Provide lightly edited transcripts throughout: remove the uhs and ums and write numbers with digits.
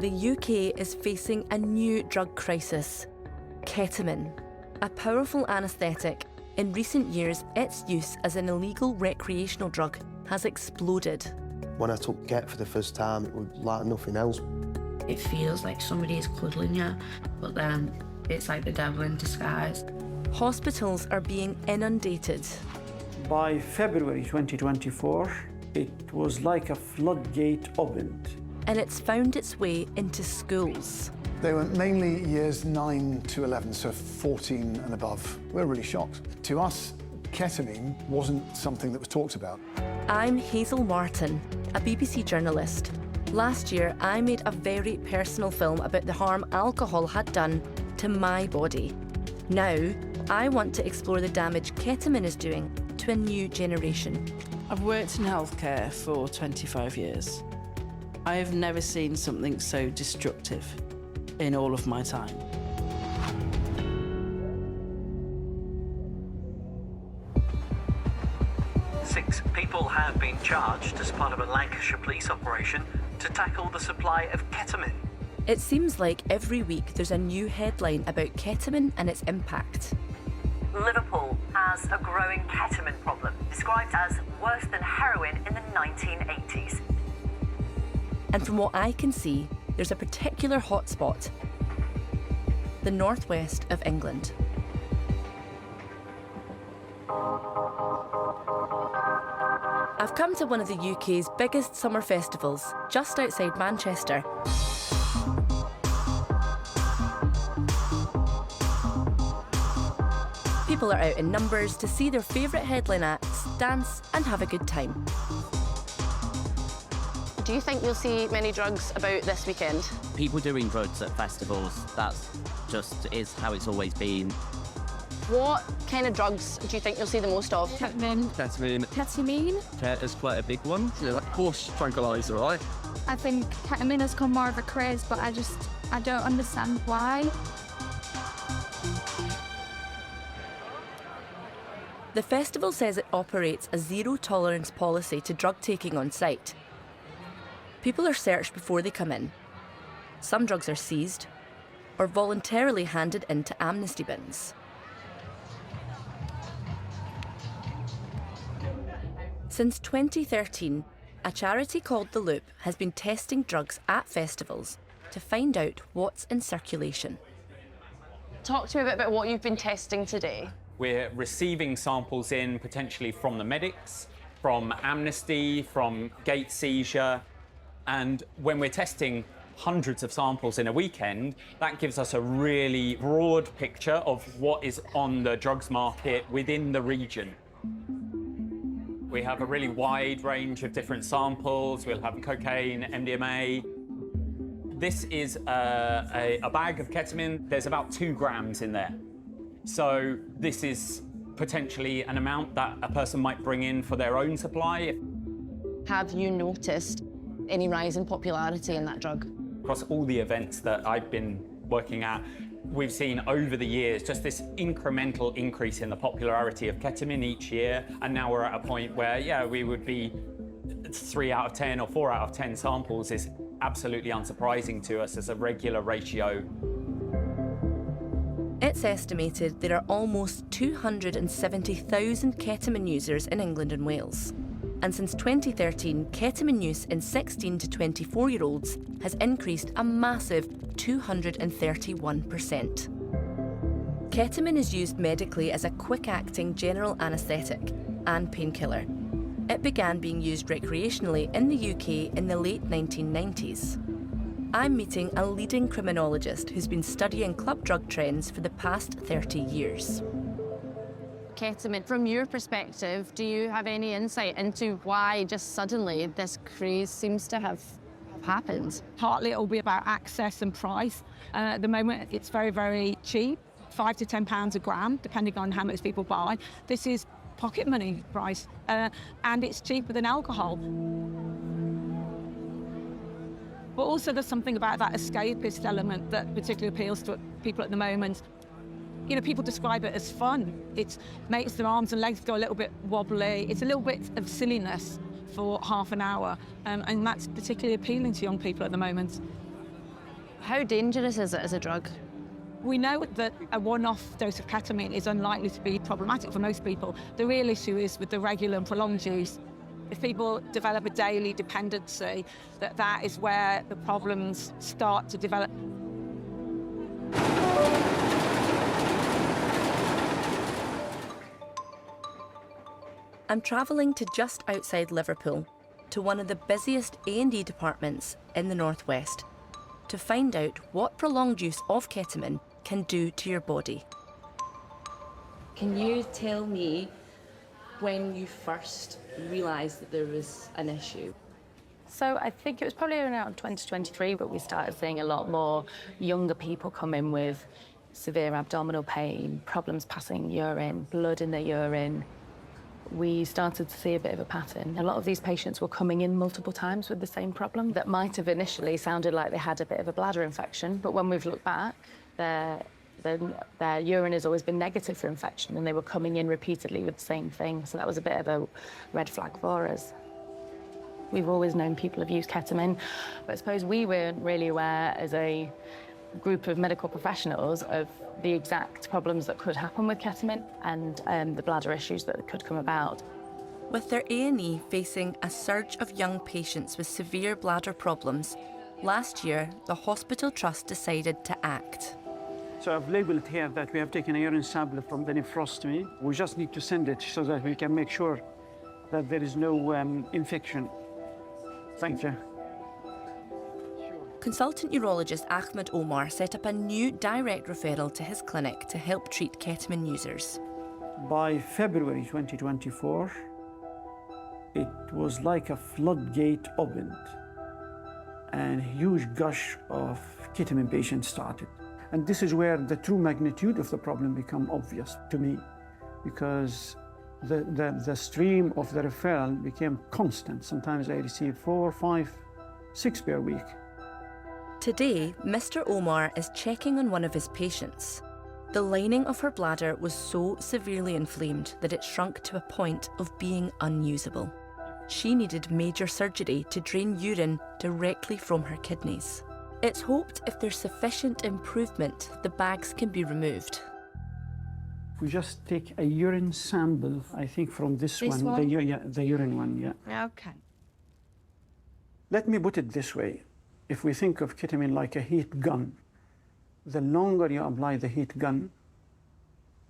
the UK is facing a new drug crisis, ketamine. A powerful anaesthetic, in recent years its use as an illegal recreational drug has exploded. When I took Ket for the first time, it was like nothing else. It feels like somebody is cuddling you, but then it's like the devil in disguise. Hospitals are being inundated. By February 2024, it was like a floodgate opened. And it's found its way into schools. They were mainly years 9 to 11, so 14 and above. We're really shocked. To us, ketamine wasn't something that was talked about. I'm Hazel Martin, a BBC journalist. Last year, I made a very personal film about the harm alcohol had done to my body. Now, I want to explore the damage ketamine is doing to a new generation. I've worked in healthcare for 25 years. I have never seen something so destructive in all of my time. Six people have been charged as part of a Lancashire police operation to tackle the supply of ketamine. It seems like every week there's a new headline about ketamine and its impact. Liverpool has a growing ketamine problem, described as worse than heroin in the 1980s. And from what I can see, there's a particular hotspot: the northwest of England. I've come to one of the UK's biggest summer festivals, just outside Manchester. People are out in numbers to see their favourite headline acts, dance and have a good time. Do you think you'll see many drugs about this weekend? People doing drugs at festivals, that's just is how it's always been. What kind of drugs do you think you'll see the most of? Ketamine. Ketamine? Ket is quite a big one. Like horse tranquilizer, right? I think ketamine has become more of a craze, but I don't understand why. The festival says it operates a zero-tolerance policy to drug taking on site. People are searched before they come in. Some drugs are seized or voluntarily handed into amnesty bins. Since 2013, a charity called The Loop has been testing drugs at festivals to find out what's in circulation. Talk to me a bit about what you've been testing today. We're receiving samples in potentially from the medics, from Amnesty, from gate seizure, and when we're testing hundreds of samples in a weekend, that gives us a really broad picture of what is on the drugs market within the region. We have a really wide range of different samples. We'll have cocaine, MDMA. This is a bag of ketamine. There's about 2 grams in there. So this is potentially an amount that a person might bring in for their own supply. Have you noticed any rise in popularity in that drug? Across all the events that I've been working at, we've seen over the years just this incremental increase in the popularity of ketamine each year. And now we're at a point where, yeah, we would be 3 out of 10 or 4 out of 10 samples is absolutely unsurprising to us as a regular ratio. It's estimated there are almost 270,000 ketamine users in England and Wales. And since 2013, ketamine use in 16 to 24-year-olds has increased a massive 231%. Ketamine is used medically as a quick-acting general anaesthetic and painkiller. It began being used recreationally in the UK in the late 1990s. I'm meeting a leading criminologist who's been studying club drug trends for the past 30 years. Ketamine, from your perspective, do you have any insight into why just suddenly this craze seems to have happened? Partly it'll be about access and price. At the moment, it's very, very cheap, £5 to £10 a gram, depending on how much people buy. This is pocket money price, and it's cheaper than alcohol. But also there's something about that escapist element that particularly appeals to people at the moment. You know, people describe it as fun. It makes their arms and legs go a little bit wobbly. It's a little bit of silliness for half an hour, and that's particularly appealing to young people at the moment. How dangerous is it as a drug? We know that a one-off dose of ketamine is unlikely to be problematic for most people. The real issue is with the regular and prolonged use. If people develop a daily dependency, that is where the problems start to develop. I'm travelling to just outside Liverpool, to one of the busiest A&E departments in the northwest, to find out what prolonged use of ketamine can do to your body. Can you tell me when you first realised that there was an issue? So I think it was probably around 2023, but we started seeing a lot more younger people come in with severe abdominal pain, problems passing urine, blood in their urine. We started to see a bit of a pattern. A lot of these patients were coming in multiple times with the same problem that might have initially sounded like they had a bit of a bladder infection, but when we've looked back, their urine has always been negative for infection, and they were coming in repeatedly with the same thing. So that was a bit of a red flag for us. We've always known people have used ketamine, but I suppose we weren't really aware as a group of medical professionals of the exact problems that could happen with ketamine and the bladder issues that could come about. With their A&E facing a surge of young patients with severe bladder problems, last year the hospital trust decided to act. So I've labeled here that we have taken a urine sample from the nephrostomy. We just need to send it so that we can make sure that there is no infection. Thank you. Consultant urologist Ahmed Omar set up a new direct referral to his clinic to help treat ketamine users. By February 2024, it was like a floodgate opened and a huge gush of ketamine patients started. And this is where the true magnitude of the problem became obvious to me, because the stream of the referral became constant. Sometimes I received 4, 5, 6 per week. Today, Mr. Omar is checking on one of his patients. The lining of her bladder was so severely inflamed that it shrunk to a point of being unusable. She needed major surgery to drain urine directly from her kidneys. It's hoped if there's sufficient improvement, the bags can be removed. We just take a urine sample, I think from this one? The urine one, yeah. Okay. Let me put it this way. If we think of ketamine like a heat gun, the longer you apply the heat gun,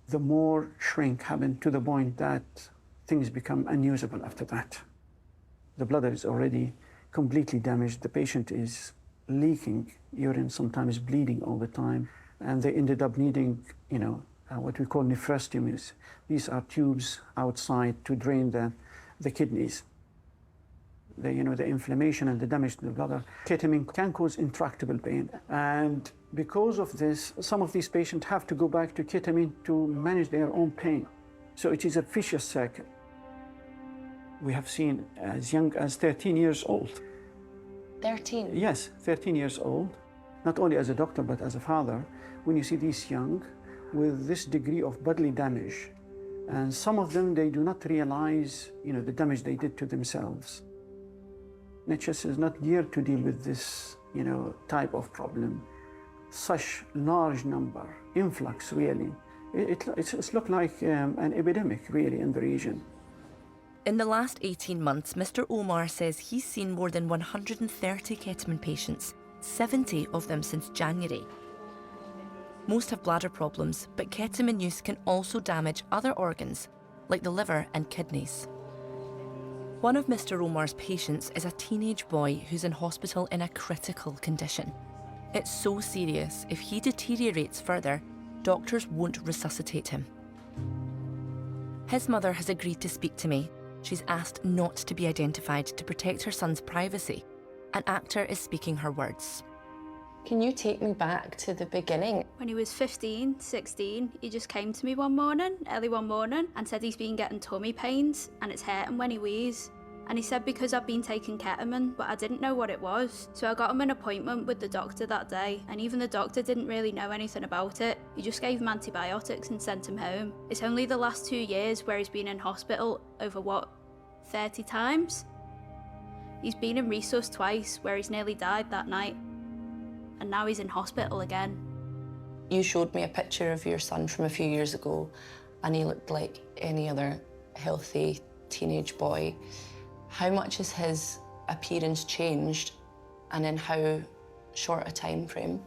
the more shrink happens to the point that things become unusable after that. The bladder is already completely damaged. The patient is leaking urine, sometimes bleeding all the time, and they ended up needing, what we call nephrostomies. These are tubes outside to drain the kidneys. The inflammation and the damage to the bladder. Ketamine can cause intractable pain. And because of this, some of these patients have to go back to ketamine to manage their own pain. So it is a vicious cycle. We have seen as young as 13 years old. 13? Yes, 13 years old. Not only as a doctor, but as a father, when you see these young with this degree of bodily damage, and some of them, they do not realize, the damage they did to themselves. NHS is not geared to deal with this, type of problem. Such large number, influx really. It's looked like an epidemic really in the region. In the last 18 months, Mr. Omar says he's seen more than 130 ketamine patients, 70 of them since January. Most have bladder problems, but ketamine use can also damage other organs, like the liver and kidneys. One of Mr. Omar's patients is a teenage boy who's in hospital in a critical condition. It's so serious, if he deteriorates further, doctors won't resuscitate him. His mother has agreed to speak to me. She's asked not to be identified to protect her son's privacy. An actor is speaking her words. Can you take me back to the beginning? When he was 15, 16, he just came to me early one morning, and said he's been getting tummy pains and it's hurting when he wheezes. And he said because I'd been taking ketamine, but I didn't know what it was. So I got him an appointment with the doctor that day, and even the doctor didn't really know anything about it. He just gave him antibiotics and sent him home. It's only the last 2 years where he's been in hospital over 30 times? He's been in resus twice, where he's nearly died that night. and now he's in hospital again. You showed me a picture of your son from a few years ago, and he looked like any other healthy teenage boy. How much has his appearance changed, and in how short a time frame?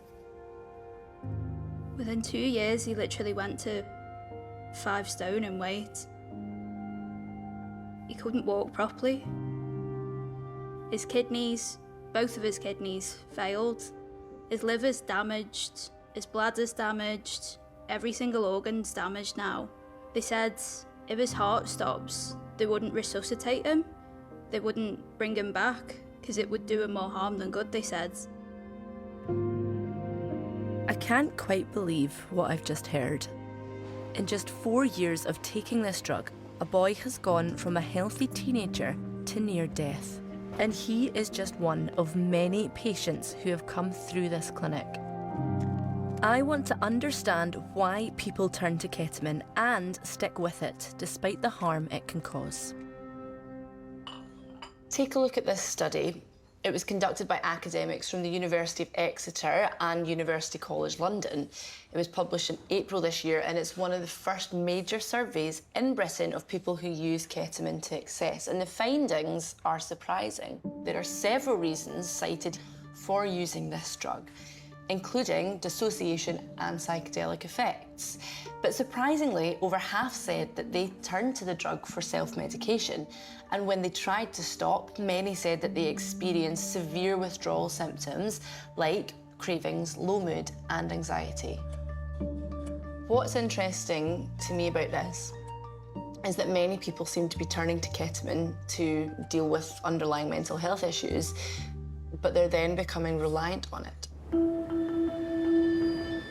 Within 2 years, he literally went to 5 stone in weight. He couldn't walk properly. His kidneys, both of his kidneys, failed. His liver's damaged, his bladder's damaged, every single organ's damaged now. They said if his heart stops, they wouldn't resuscitate him. They wouldn't bring him back, because it would do him more harm than good, they said. I can't quite believe what I've just heard. In just 4 years of taking this drug, a boy has gone from a healthy teenager to near death. And he is just one of many patients who have come through this clinic. I want to understand why people turn to ketamine and stick with it, despite the harm it can cause. Take a look at this study. It was conducted by academics from the University of Exeter and University College London. It was published in April this year, and it's one of the first major surveys in Britain of people who use ketamine to excess. And the findings are surprising. There are several reasons cited for using this drug, including dissociation and psychedelic effects. But surprisingly, over half said that they turned to the drug for self-medication, and when they tried to stop, many said that they experienced severe withdrawal symptoms like cravings, low mood, and anxiety. What's interesting to me about this is that many people seem to be turning to ketamine to deal with underlying mental health issues, but they're then becoming reliant on it.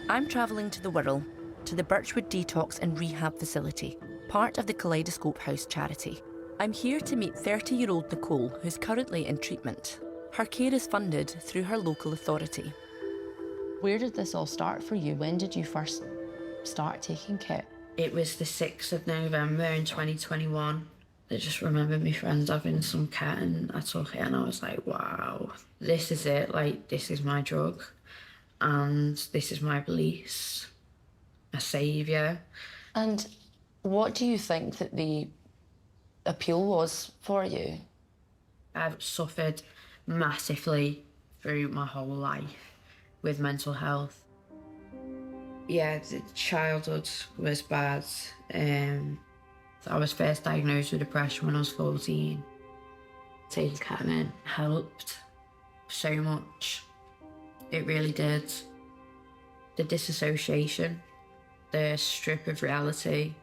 I'm travelling to the Wirral, to the Birchwood Detox and Rehab facility, part of the Kaleidoscope House charity. I'm here to meet 30-year-old Nicole, who's currently in treatment. Her care is funded through her local authority. Where did this all start for you? When did you first start taking Ket? It was the 6th of November in 2021. I just remember my friends having some Ket, and I took it and I was like, wow, this is it. Like, this is my drug. And this is my release, a saviour. And what do you think that the appeal was for you? I've suffered massively through my whole life with mental health. Yeah, the childhood was bad. I was first diagnosed with depression when I was 14. Taking ketamine helped so much. It really did. The disassociation, the strip of reality,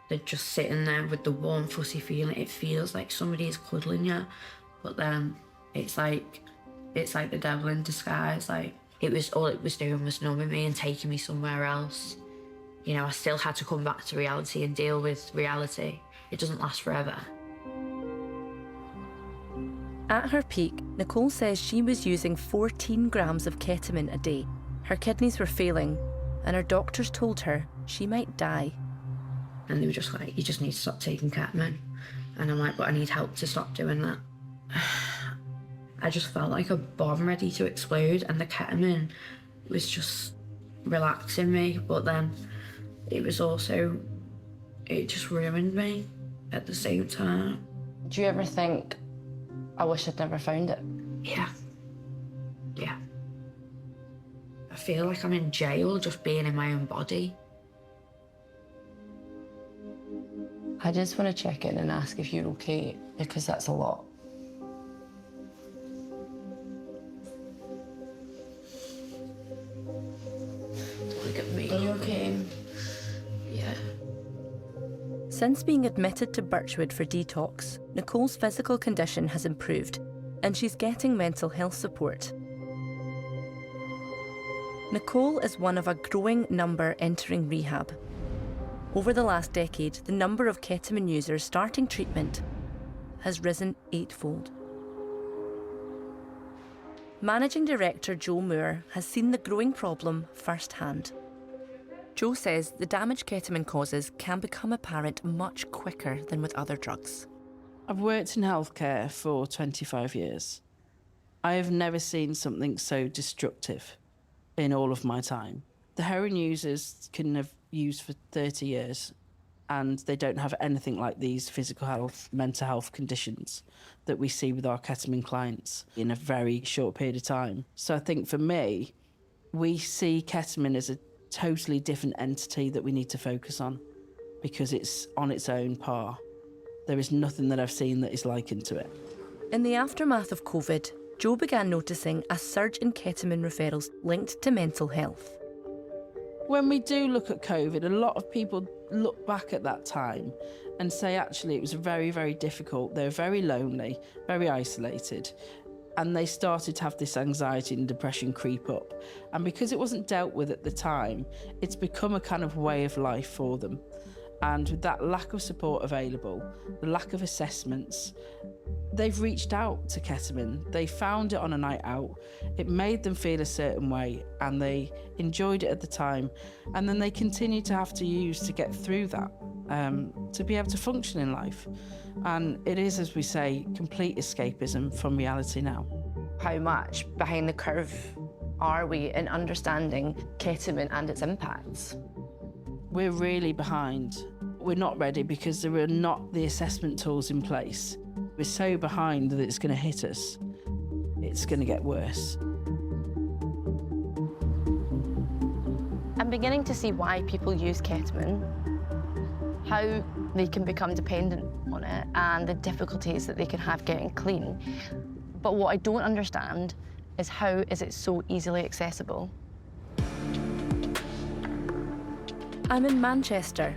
the just sitting there with the warm, fuzzy feeling. It feels like somebody is cuddling you, but then it's like the devil in disguise. Like, it was all it was doing was numbing me and taking me somewhere else. You know, I still had to come back to reality and deal with reality. It doesn't last forever. At her peak, Nicole says she was using 14 grams of ketamine a day. Her kidneys were failing, and her doctors told her she might die. And they were just like, you just need to stop taking ketamine. And I'm like, but I need help to stop doing that. I just felt like a bomb ready to explode, and the ketamine was just relaxing me, but then it was also, it just ruined me at the same time. Do you ever think, I wish I'd never found it? Yeah. Yeah. I feel like I'm in jail just being in my own body. I just want to check in and ask if you're okay, because that's a lot. Look at me. Are you okay? Yeah. Since being admitted to Birchwood for detox, Nicole's physical condition has improved, and she's getting mental health support. Nicole is one of a growing number entering rehab. Over the last decade, the number of ketamine users starting treatment has risen 8-fold. Managing Director Joe Moore has seen the growing problem firsthand. Joe says the damage ketamine causes can become apparent much quicker than with other drugs. I've worked in healthcare for 25 years. I have never seen something so destructive in all of my time. The heroin users can have used for 30 years and they don't have anything like these physical health, mental health conditions that we see with our ketamine clients in a very short period of time. So I think for me, we see ketamine as a totally different entity that we need to focus on because it's on its own par. There is nothing that I've seen that is likened to it. In the aftermath of COVID, Jo began noticing a surge in ketamine referrals linked to mental health. When we do look at COVID, a lot of people look back at that time and say, actually, it was very, very difficult. They were very lonely, very isolated, and they started to have this anxiety and depression creep up. And because it wasn't dealt with at the time, it's become a kind of way of life for them. And with that lack of support available, the lack of assessments, they've reached out to ketamine. They found it on a night out. It made them feel a certain way and they enjoyed it at the time. And then they continue to have to use to get through that, to be able to function in life. And it is, as we say, complete escapism from reality now. How much behind the curve are we in understanding ketamine and its impacts? We're really behind. We're not ready because there are not the assessment tools in place. We're so behind that it's going to hit us. It's going to get worse. I'm beginning to see why people use ketamine, how they can become dependent on it, and the difficulties that they can have getting clean. But what I don't understand is how is it so easily accessible? I'm in Manchester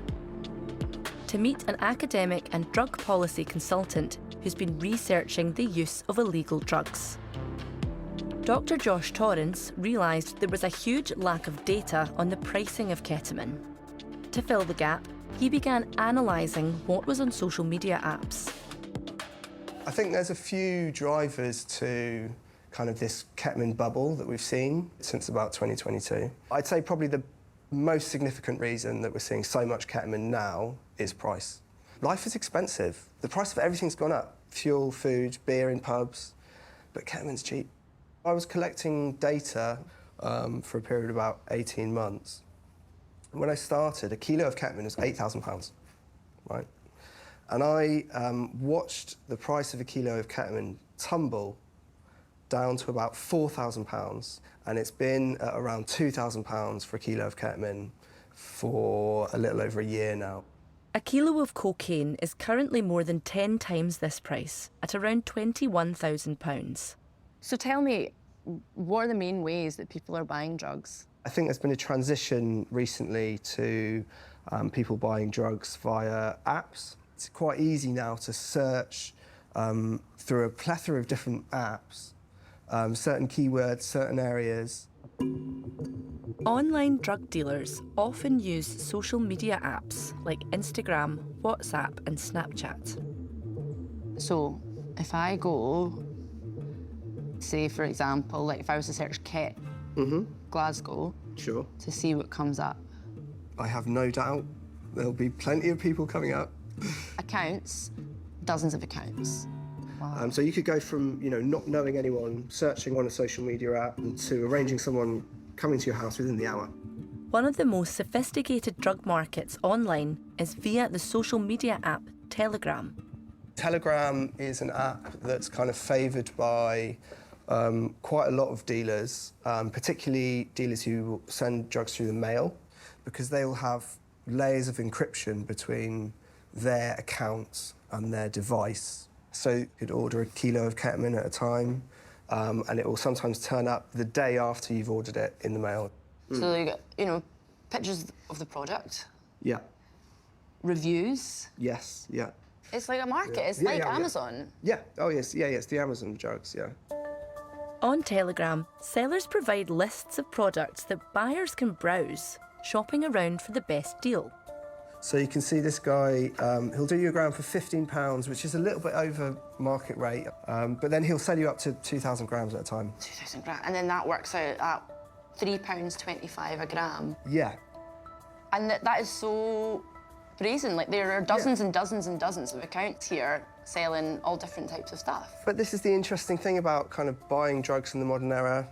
to meet an academic and drug policy consultant who's been researching the use of illegal drugs. Dr. Josh Torrance realised there was a huge lack of data on the pricing of ketamine. To fill the gap, he began analysing what was on social media apps. I think there's a few drivers to kind of this ketamine bubble that we've seen since about 2022. I'd say probably the most significant reason that we're seeing so much ketamine now is price. Life is expensive. The price of everything's gone up. Fuel, food, beer in pubs, but ketamine's cheap. I was collecting data for a period of about 18 months. When I started, a kilo of ketamine was £8,000, right? And I watched the price of a kilo of ketamine tumble down to about £4,000, and it's been at around £2,000 for a kilo of ketamine for a little over a year now. A kilo of cocaine is currently more than 10 times this price, at around £21,000. So tell me, what are the main ways that people are buying drugs? I think there's been a transition recently to people buying drugs via apps. It's quite easy now to search through a plethora of different apps, certain keywords, certain areas. Online drug dealers often use social media apps like Instagram, WhatsApp and Snapchat. So if I go, say for example, like if I was to search Ket, Glasgow, Sure. to see what comes up. I have no doubt there'll be plenty of people coming up. Accounts, dozens of accounts. Wow. So you could go from, not knowing anyone, searching on a social media app, to arranging someone coming to your house within the hour. One of the most sophisticated drug markets online is via the social media app Telegram. Telegram is an app that's kind of favoured by quite a lot of dealers, particularly dealers who send drugs through the mail, because they will have layers of encryption between their accounts and their device. So you could order a kilo of ketamine at a time, and it will sometimes turn up the day after you've ordered it in the mail. So you get, pictures of the product. Yeah. Reviews. Yes, yeah. It's like a market, Yeah. it's Yeah, like yeah, Amazon. Yeah, oh yes, yeah, it's the Amazon drugs, yeah. On Telegram, sellers provide lists of products that buyers can browse, shopping around for the best deal. So you can see this guy, he'll do you a gram for £15, which is a little bit over market rate, but then he'll sell you up to 2,000 grams at a time. 2,000 grams, and then that works out at £3.25 a gram. Yeah. And that is so brazen. Like, there are dozens and dozens and dozens of accounts here selling all different types of stuff. But this is the interesting thing about kind of buying drugs in the modern era.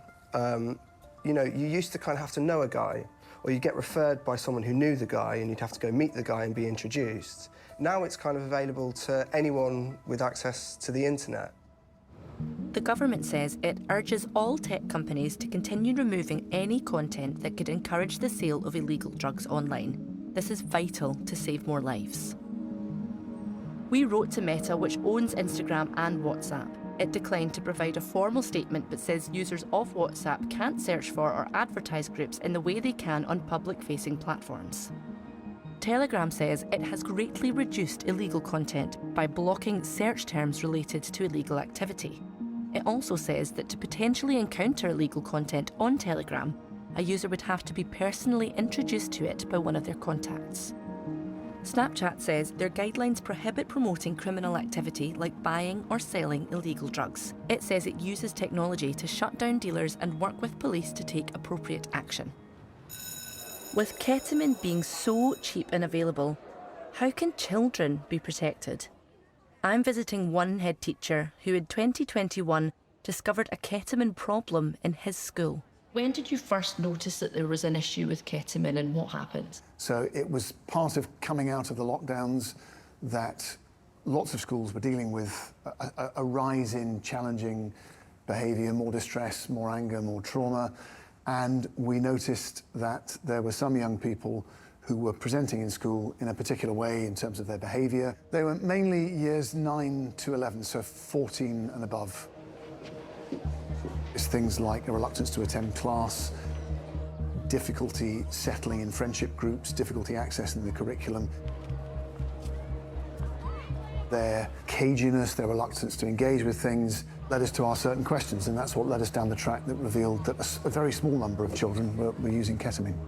You know, you used to kind of have to know a guy, or you'd get referred by someone who knew the guy and you'd have to go meet the guy and be introduced. Now it's kind of available to anyone with access to the internet. The government says it urges all tech companies to continue removing any content that could encourage the sale of illegal drugs online. This is vital to save more lives. We wrote to Meta, which owns Instagram and WhatsApp. It declined to provide a formal statement but says users of WhatsApp can't search for or advertise groups in the way they can on public-facing platforms. Telegram says it has greatly reduced illegal content by blocking search terms related to illegal activity. It also says that to potentially encounter illegal content on Telegram, a user would have to be personally introduced to it by one of their contacts. Snapchat says their guidelines prohibit promoting criminal activity like buying or selling illegal drugs. It says it uses technology to shut down dealers and work with police to take appropriate action. With ketamine being so cheap and available, how can children be protected? I'm visiting one head teacher who in 2021 discovered a ketamine problem in his school. When did you first notice that there was an issue with ketamine and what happened? So it was part of coming out of the lockdowns that lots of schools were dealing with a rise in challenging behaviour, more distress, more anger, more trauma. And we noticed that there were some young people who were presenting in school in a particular way in terms of their behaviour. They were mainly years 9 to 11, so 14 and above. It's things like a reluctance to attend class, difficulty settling in friendship groups, difficulty accessing the curriculum. Their caginess, their reluctance to engage with things led us to ask certain questions, and that's what led us down the track that revealed that a very small number of children were using ketamine.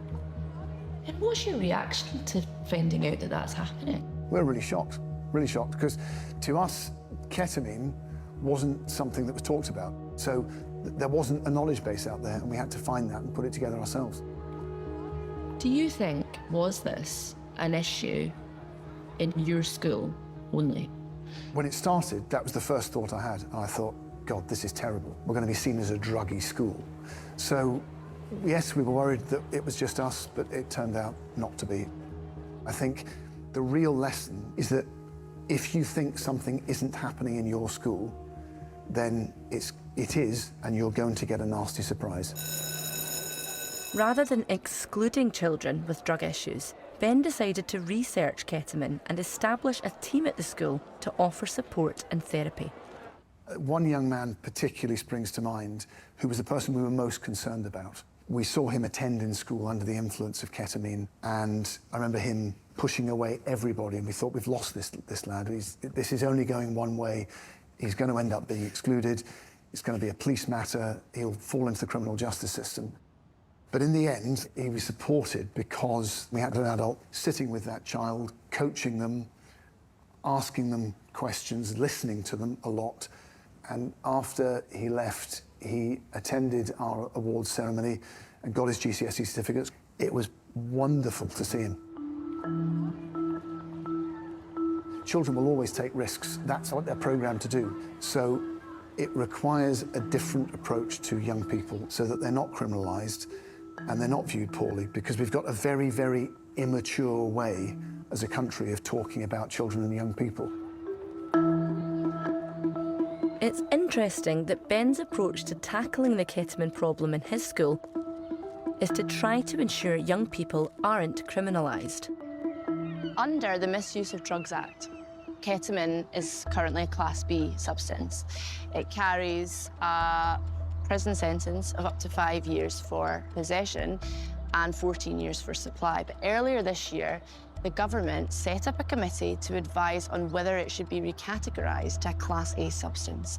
And what's your reaction to finding out that that's happening? We're really shocked, because to us, ketamine wasn't something that was talked about. So there wasn't a knowledge base out there, and we had to find that and put it together ourselves. Do you think, was this an issue in your school only? When it started, that was the first thought I had, and I thought, God, this is terrible. We're going to be seen as a druggy school. So, yes, we were worried that it was just us, but it turned out not to be. I think the real lesson is that if you think something isn't happening in your school, then it is, and you're going to get a nasty surprise. Rather than excluding children with drug issues, Ben decided to research ketamine and establish a team at the school to offer support and therapy. One young man particularly springs to mind, who was the person we were most concerned about. We saw him attend in school under the influence of ketamine, and I remember him pushing away everybody, and we thought, we've lost this lad. This is only going one way. He's going to end up being excluded. It's going to be a police matter. He'll fall into the criminal justice system. But in the end, he was supported because we had an adult sitting with that child, coaching them, asking them questions, listening to them a lot. And after he left, he attended our awards ceremony and got his GCSE certificates. It was wonderful to see him. Children will always take risks. That's what they're programmed to do. So it requires a different approach to young people so that they're not criminalised and they're not viewed poorly, because we've got a very, very immature way as a country of talking about children and young people. It's interesting that Ben's approach to tackling the ketamine problem in his school is to try to ensure young people aren't criminalised. Under the Misuse of Drugs Act, ketamine is currently a Class B substance. It carries a prison sentence of up to 5 years for possession and 14 years for supply. But earlier this year, the government set up a committee to advise on whether it should be recategorised to a Class A substance,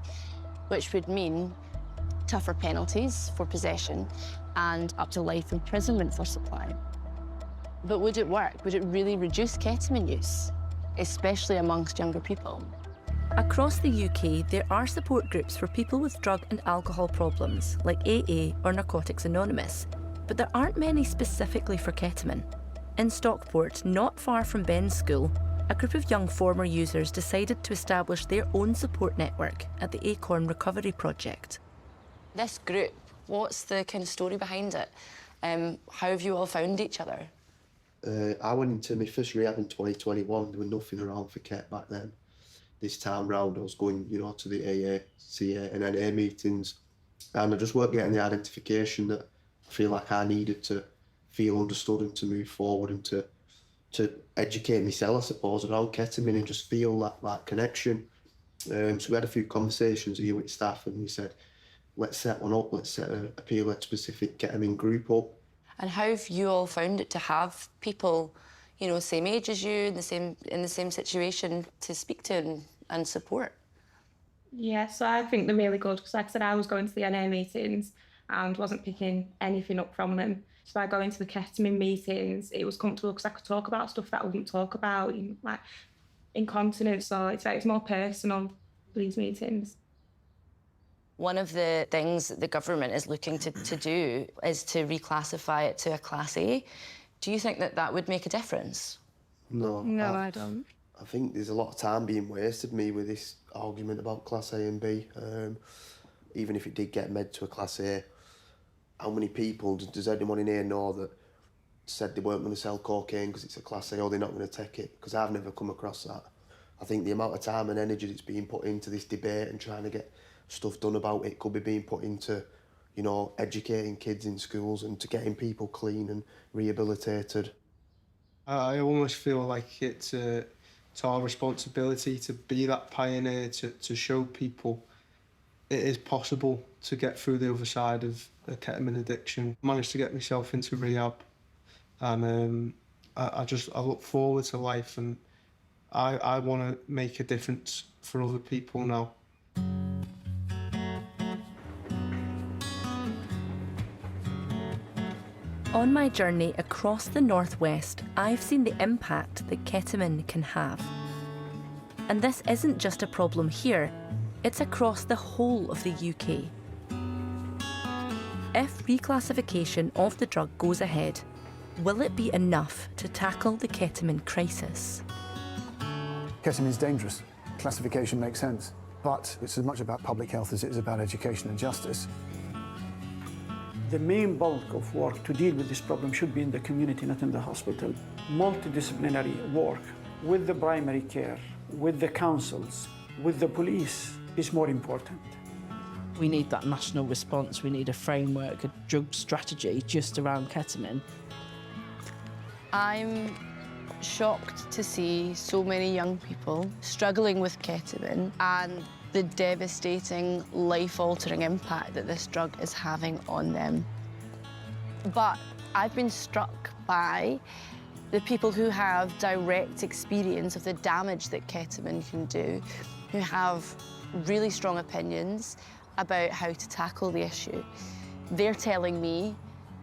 which would mean tougher penalties for possession and up to life imprisonment for supply. But would it work? Would it really reduce ketamine use, especially amongst younger people? Across the UK, there are support groups for people with drug and alcohol problems, like AA or Narcotics Anonymous, but there aren't many specifically for ketamine. In Stockport, not far from Ben's school, a group of young former users decided to establish their own support network at the Acorn Recovery Project. This group What's the kind of story behind it? How have you all found each other? I went into my first rehab in 2021. There was nothing around for Ket back then. This time round, I was going, you know, to the AA, CA and NA meetings, and I just weren't getting the identification that I feel like I needed to feel understood and to move forward and to educate myself, I suppose, around ketamine and just feel that connection. So we had a few conversations here with staff, and we said, let's set one up, let's set a PLS-specific ketamine group up. And how have you all found it to have people, you know, same age as you, in the same situation to speak to and support? Yeah, so I think they're really good, because like I said, I was going to the NA meetings and wasn't picking anything up from them. So by going to the ketamine meetings, it was comfortable because I could talk about stuff that I wouldn't talk about, like incontinence, or it's more personal, these meetings. One of the things that the government is looking to do is to reclassify it to a Class A. Do you think that would make a difference? No. No, I don't. I think there's a lot of time being wasted with this argument about Class A and B. Even if it did get made to a Class A, how many people, does anyone in here know that said they weren't going to sell cocaine because it's a Class A, or they're not going to take it? Because I've never come across that. I think the amount of time and energy that's being put into this debate and trying to get stuff done about it could be being put into, you know, educating kids in schools and to getting people clean and rehabilitated. I almost feel like it's our responsibility to be that pioneer, to show people it is possible to get through the other side of a ketamine addiction. I managed to get myself into rehab, and I look forward to life, and I want to make a difference for other people now. On my journey across the Northwest, I've seen the impact that ketamine can have. And this isn't just a problem here, it's across the whole of the UK. If reclassification of the drug goes ahead, will it be enough to tackle the ketamine crisis? Ketamine is dangerous. Classification makes sense. But it's as much about public health as it is about education and justice. The main bulk of work to deal with this problem should be in the community, not in the hospital. Multidisciplinary work with the primary care, with the councils, with the police is more important. We need that national response. We need a framework, a drug strategy just around ketamine. I'm shocked to see so many young people struggling with ketamine and the devastating, life-altering impact that this drug is having on them. But I've been struck by the people who have direct experience of the damage that ketamine can do, who have really strong opinions about how to tackle the issue. They're telling me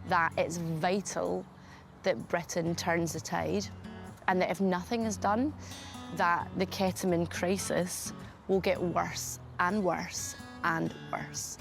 that it's vital that Britain turns the tide, and that if nothing is done, that the ketamine crisis will get worse and worse and worse.